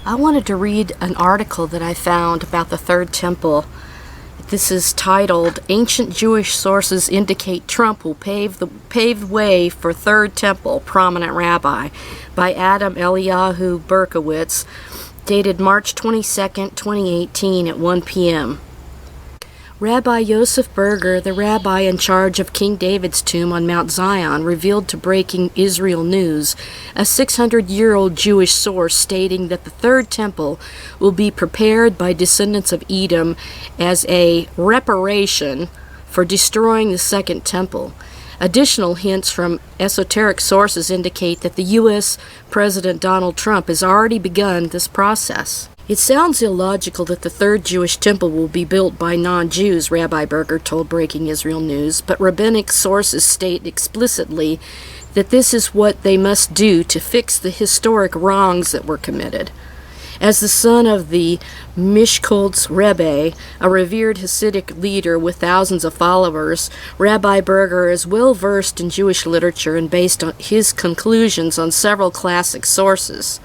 I wanted to read an article that I found about the Third Temple. This is titled, Ancient Jewish Sources Indicate Trump Will Pave the Way for Third Temple, Prominent Rabbi, by Adam Eliyahu Berkowitz, dated March 22, 2018 at 1 p.m. Rabbi Yosef Berger, the rabbi in charge of King David's tomb on Mount Zion, revealed to Breaking Israel News a 600-year-old Jewish source stating that the Third Temple will be prepared by descendants of Edom as a reparation for destroying the Second Temple. Additional hints from esoteric sources indicate that the U.S. President Donald Trump has already begun this process. It sounds illogical that the Third Jewish Temple will be built by non-Jews, Rabbi Berger told Breaking Israel News, but rabbinic sources state explicitly that this is what they must do to fix the historic wrongs that were committed. As the son of the Mishkoltz Rebbe, a revered Hasidic leader with thousands of followers, Rabbi Berger is well versed in Jewish literature and based on his conclusions on several classical sources.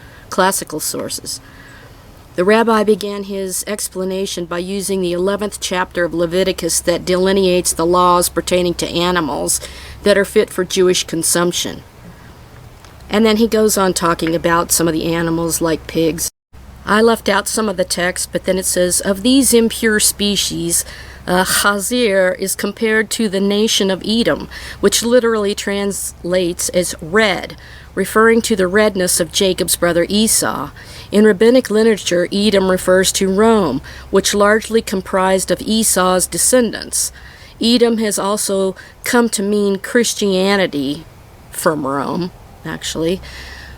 The rabbi began his explanation by using the 11th chapter of Leviticus that delineates the laws pertaining to animals that are fit for Jewish consumption. And then he goes on talking about some of the animals like pigs. I left out some of the text, but then it says, of these impure species, Chazir is compared to the nation of Edom, which literally translates as red, referring to the redness of Jacob's brother Esau. In rabbinic literature, Edom refers to Rome, which largely comprised of Esau's descendants. Edom has also come to mean Christianity, from Rome, actually,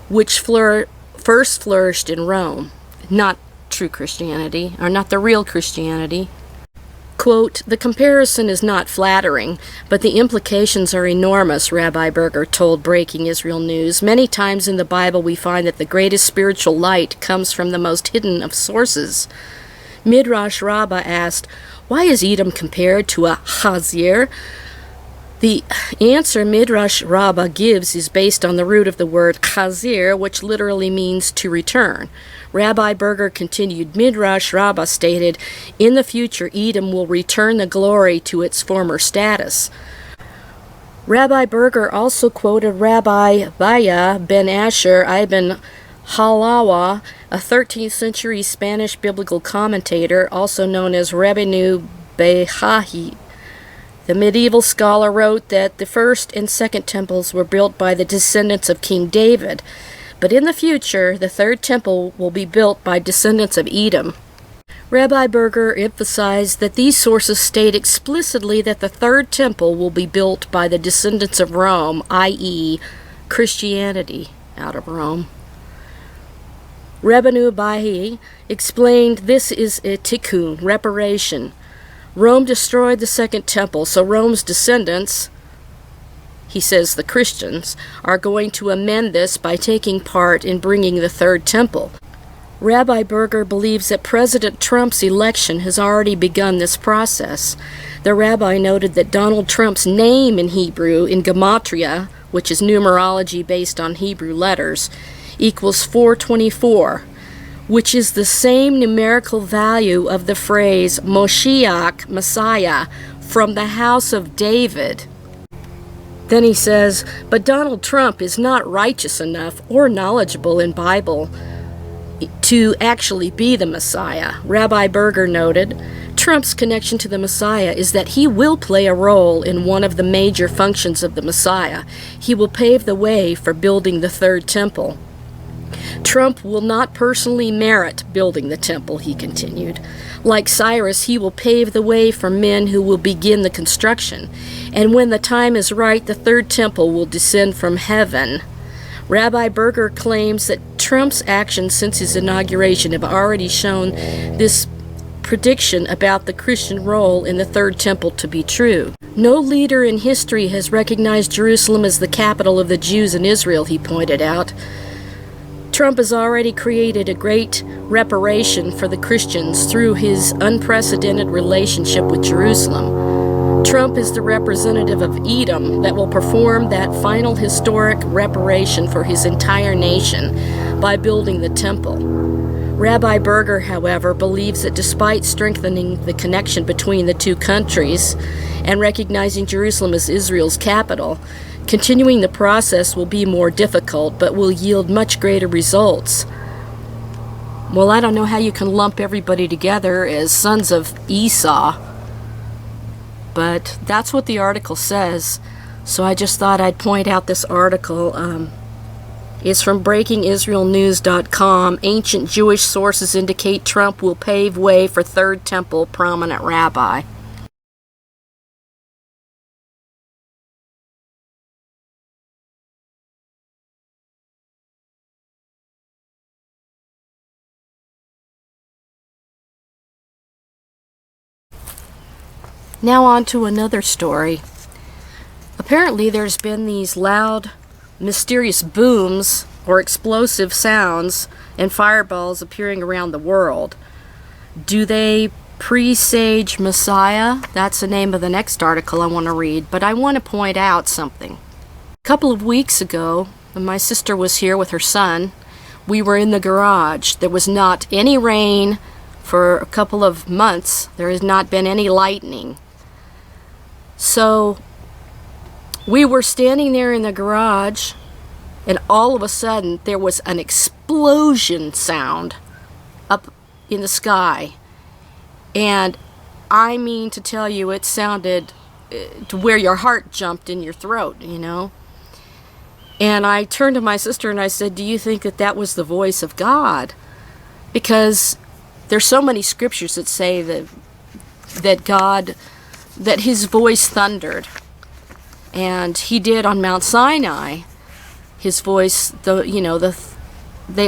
which first flourished in Rome. Not true Christianity, or not the real Christianity. Quote, the comparison is not flattering, but the implications are enormous, Rabbi Berger told Breaking Israel News. Many times in the Bible we find that the greatest spiritual light comes from the most hidden of sources. Midrash Rabbah asked, why is Edom compared to a Chazir? The answer Midrash Rabbah gives is based on the root of the word chazir, which literally means to return. Rabbi Berger continued, Midrash Rabbah stated, in the future Edom will return the glory to its former status. Rabbi Berger also quoted Rabbi Baya ben Asher ibn Halawa, a 13th century Spanish biblical commentator, also known as Rabbinu Behahi. The medieval scholar wrote that the first and second temples were built by the descendants of King David, but in the future, the third temple will be built by descendants of Edom. Rabbi Berger emphasized that these sources state explicitly that the third temple will be built by the descendants of Rome, i.e., Christianity out of Rome. Rabbinu Bahi explained this is a tikkun, reparation. Rome destroyed the second temple, so Rome's descendants, he says the Christians, are going to amend this by taking part in bringing the third temple. Rabbi Berger believes that President Trump's election has already begun this process. The rabbi noted that Donald Trump's name in Hebrew, in gematria, which is numerology based on Hebrew letters, equals 424. Which is the same numerical value of the phrase Moshiach, Messiah, from the house of David. Then he says, but Donald Trump is not righteous enough or knowledgeable in Bible to actually be the Messiah. Rabbi Berger noted, Trump's connection to the Messiah is that he will play a role in one of the major functions of the Messiah. He will pave the way for building the third temple. Trump will not personally merit building the temple, he continued. Like Cyrus, he will pave the way for men who will begin the construction. And when the time is right, the third temple will descend from heaven. Rabbi Berger claims that Trump's actions since his inauguration have already shown this prediction about the Christian role in the third temple to be true. No leader in history has recognized Jerusalem as the capital of the Jews in Israel, he pointed out. Trump has already created a great reparation for the Christians through his unprecedented relationship with Jerusalem. Trump is the representative of Edom that will perform that final historic reparation for his entire nation by building the temple. Rabbi Berger, however, believes that despite strengthening the connection between the two countries and recognizing Jerusalem as Israel's capital, continuing the process will be more difficult but will yield much greater results. Well, I don't know how you can lump everybody together as sons of Esau, but that's what the article says. So I just thought I'd point out this article. It's from breakingisraelnews.com. Ancient Jewish sources indicate Trump will pave way for Third Temple prominent rabbi. Now on to another story. Apparently there's been these loud, mysterious booms or explosive sounds and fireballs appearing around the world. Do they presage Messiah? That's the name of the next article I want to read, but I want to point out something. A couple of weeks ago, when my sister was here with her son, we were in the garage. There was not any rain for a couple of months. There has not been any lightning. So we were standing there in the garage, and all of a sudden there was an explosion sound up in the sky. And I mean to tell you, it sounded to where your heart jumped in your throat, you know. And I turned to my sister and I said, do you think that that was the voice of God? Because there's so many scriptures that say that his voice thundered. And he did on Mount Sinai. His voice, the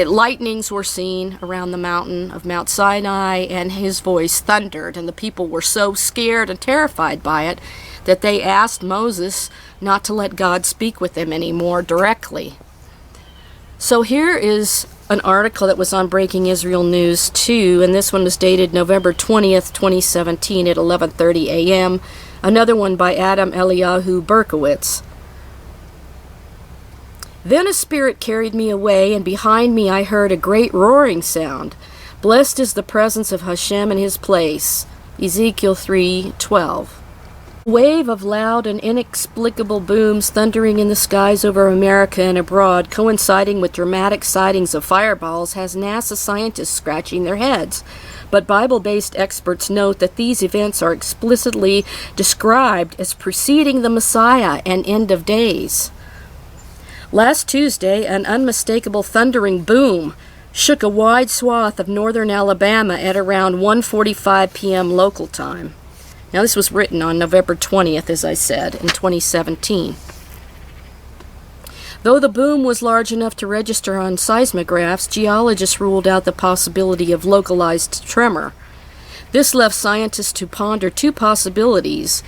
lightnings were seen around the mountain of Mount Sinai, and his voice thundered, and the people were so scared and terrified by it that they asked Moses not to let God speak with them anymore directly. So here is an article that was on Breaking Israel News 2, and this one was dated November 20th, 2017 at 11:30 a.m., another one by Adam Eliyahu Berkowitz. Then a spirit carried me away, and behind me I heard a great roaring sound. Blessed is the presence of Hashem in his place. Ezekiel 3:12. A wave of loud and inexplicable booms thundering in the skies over America and abroad, coinciding with dramatic sightings of fireballs, has NASA scientists scratching their heads. But Bible-based experts note that these events are explicitly described as preceding the Messiah and end of days. Last Tuesday, an unmistakable thundering boom shook a wide swath of northern Alabama at around 1:45 p.m. local time. Now, this was written on November 20th, as I said, in 2017. Though the boom was large enough to register on seismographs, geologists ruled out the possibility of localized tremor. This left scientists to ponder two possibilities.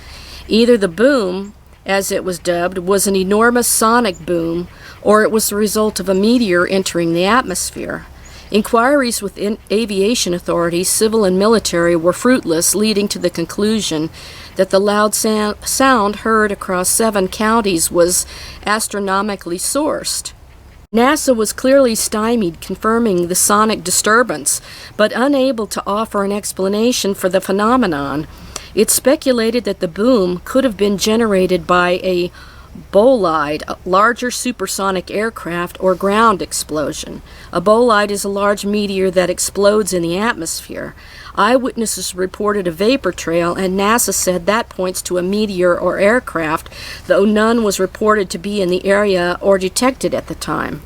Either the boom, as it was dubbed, was an enormous sonic boom, or it was the result of a meteor entering the atmosphere. Inquiries with aviation authorities, civil and military, were fruitless, leading to the conclusion that the loud sound heard across 7 counties was astronomically sourced. NASA was clearly stymied confirming the sonic disturbance, but unable to offer an explanation for the phenomenon. It speculated that the boom could have been generated by a Ballard, a larger supersonic aircraft, or ground explosion. A Ballard is a large meteor that explodes in the atmosphere. Eyewitnesses reported a vapor trail, and NASA said that points to a meteor or aircraft, though none was reported to be in the area or detected at the time.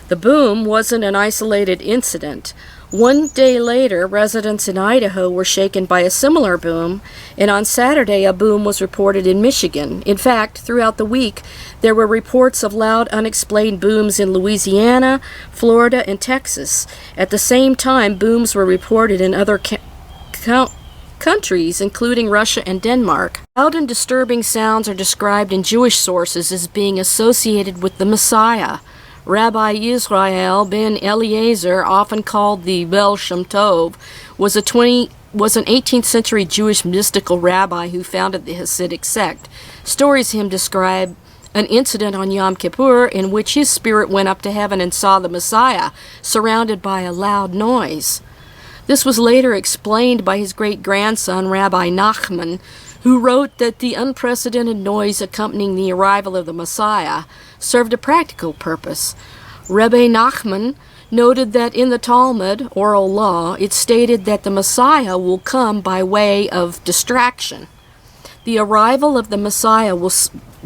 The boom wasn't an isolated incident. One day later, residents in Idaho were shaken by a similar boom, and on Saturday a boom was reported in Michigan. In fact, throughout the week, there were reports of loud, unexplained booms in Louisiana, Florida, and Texas. At the same time, booms were reported in other countries, including Russia and Denmark. Loud and disturbing sounds are described in Jewish sources as being associated with the Messiah. Rabbi Israel ben Eliezer, often called the Baal Shem Tov, was an 18th century Jewish mystical rabbi who founded the Hasidic sect. Stories of him describe an incident on Yom Kippur in which his spirit went up to heaven and saw the Messiah, surrounded by a loud noise. This was later explained by his great-grandson, Rabbi Nachman, who wrote that the unprecedented noise accompanying the arrival of the Messiah served a practical purpose. Rabbi Nachman noted that in the Talmud, oral law, it stated that the Messiah will come by way of distraction. The arrival of the Messiah will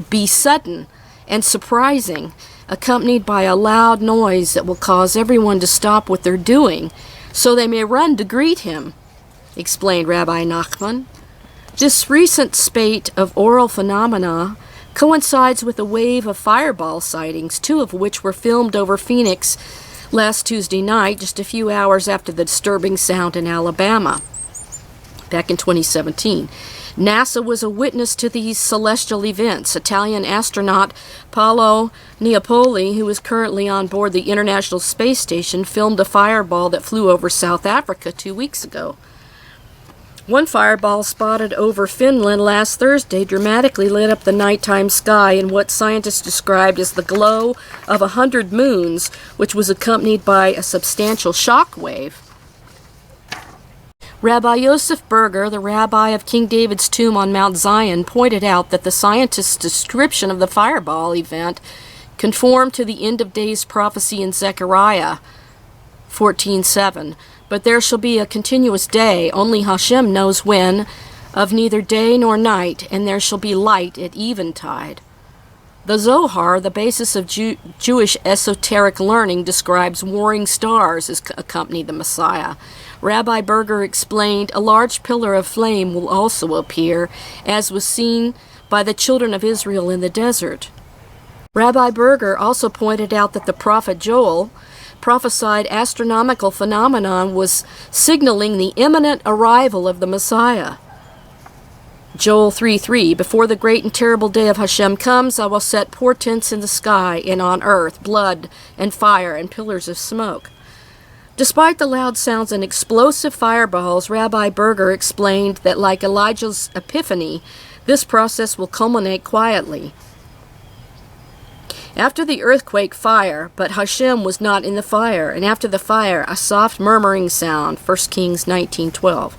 be sudden and surprising, accompanied by a loud noise that will cause everyone to stop what they're doing, so they may run to greet him, explained Rabbi Nachman. This recent spate of oral phenomena coincides with a wave of fireball sightings, 2 of which were filmed over Phoenix last Tuesday night, just a few hours after the disturbing sound in Alabama, back in 2017. NASA was a witness to these celestial events. Italian astronaut Paolo Neapoli, who is currently on board the International Space Station, filmed a fireball that flew over South Africa 2 weeks ago. One fireball spotted over Finland last Thursday dramatically lit up the nighttime sky in what scientists described as the glow of 100 moons, which was accompanied by a substantial shock wave. Rabbi Yosef Berger, the rabbi of King David's tomb on Mount Zion, pointed out that the scientist's description of the fireball event conformed to the end-of-days prophecy in Zechariah 14:7. But there shall be a continuous day, only Hashem knows when, of neither day nor night, and there shall be light at eventide. The Zohar, the basis of Jewish esoteric learning, describes warring stars as accompany the Messiah. Rabbi Berger explained, a large pillar of flame will also appear, as was seen by the children of Israel in the desert. Rabbi Berger also pointed out that the prophet Joel prophesied astronomical phenomenon was signaling the imminent arrival of the Messiah. Joel 3:3, before the great and terrible day of Hashem comes, I will set portents in the sky and on earth, blood and fire and pillars of smoke. Despite the loud sounds and explosive fireballs, Rabbi Berger explained that like Elijah's epiphany, this process will culminate quietly. After the earthquake, fire, but Hashem was not in the fire, and after the fire, a soft murmuring sound, 1 Kings 19:12.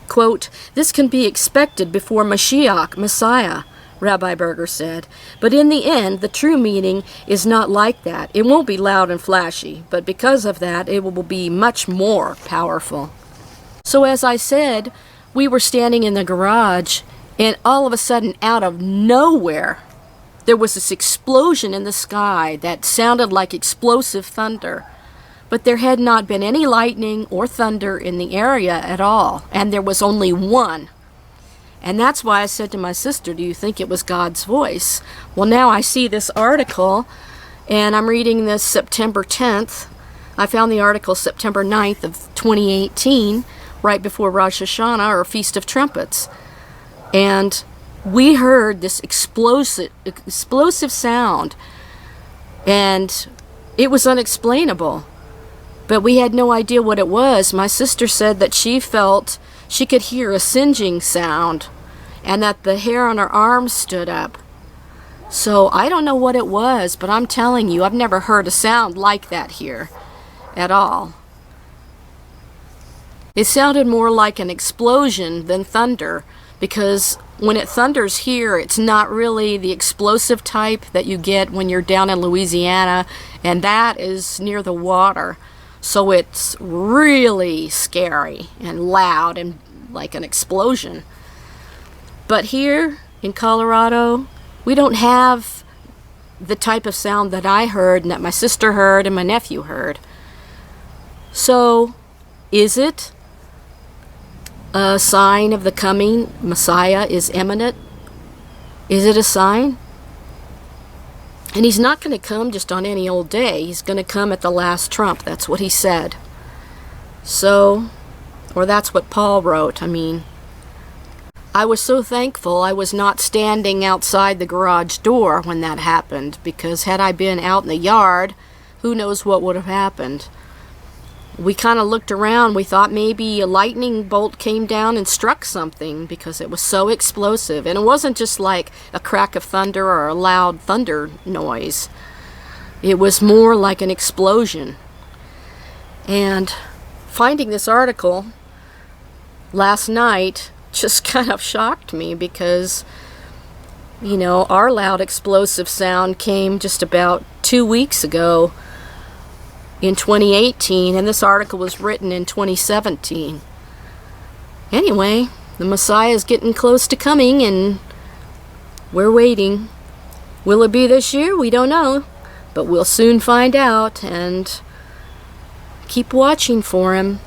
Quote, this can be expected before Mashiach, Messiah, Rabbi Berger said, but in the end, the true meaning is not like that. It won't be loud and flashy, but because of that, it will be much more powerful. So as I said, we were standing in the garage, and all of a sudden, out of nowhere, there was this explosion in the sky that sounded like explosive thunder, but there had not been any lightning or thunder in the area at all, and there was only one. And that's why I said to my sister, do you think it was God's voice? Well, now I see this article, and I'm reading this September 10th. I found the article September 9th of 2018, right before Rosh Hashanah, or Feast of Trumpets. And we heard this explosive sound, and it was unexplainable, but we had no idea what it was. My sister said that she felt she could hear a singeing sound and that the hair on her arms stood up. So I don't know what it was, but I'm telling you, I've never heard a sound like that here at all. It sounded more like an explosion than thunder, because when it thunders here, it's not really the explosive type that you get when you're down in Louisiana, and that is near the water. So it's really scary and loud and like an explosion. But here in Colorado, we don't have the type of sound that I heard and that my sister heard and my nephew heard. So, is it a sign of the coming Messiah is imminent? Is it a sign? And he's not going to come just on any old day. He's going to come at the last trump. That's what he said. So, or that's what Paul wrote. I mean, I was so thankful I was not standing outside the garage door when that happened, because had I been out in the yard, who knows what would have happened. we kind of looked around. We thought maybe a lightning bolt came down and struck something because it was so explosive. And it wasn't just like a crack of thunder or a loud thunder noise. It was more like an explosion. And finding this article last night just kind of shocked me because, you know, our loud explosive sound came just about 2 weeks ago in 2018, and this article was written in 2017. Anyway, the Messiah is getting close to coming, and we're waiting. Will it be this year? We don't know, but we'll soon find out, and keep watching for him.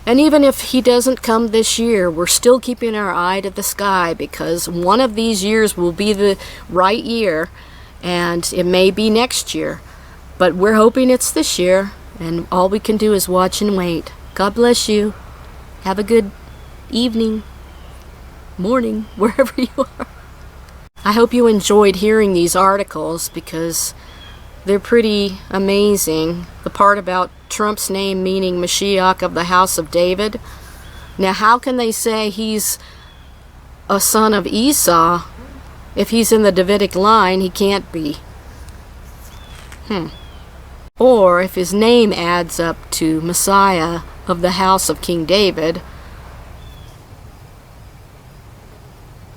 And even if he doesn't come this year, we're still keeping our eye to the sky, because one of these years will be the right year, and it may be next year. But we're hoping it's this year, and all we can do is watch and wait. God bless you. Have a good evening, morning, wherever you are. I hope you enjoyed hearing these articles because they're pretty amazing. The part about Trump's name meaning Mashiach of the house of David. Now, how can they say he's a son of Esau if he's in the Davidic line? He can't be. Or if his name adds up to Messiah of the house of King David.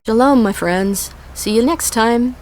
Shalom, my friends. See you next time.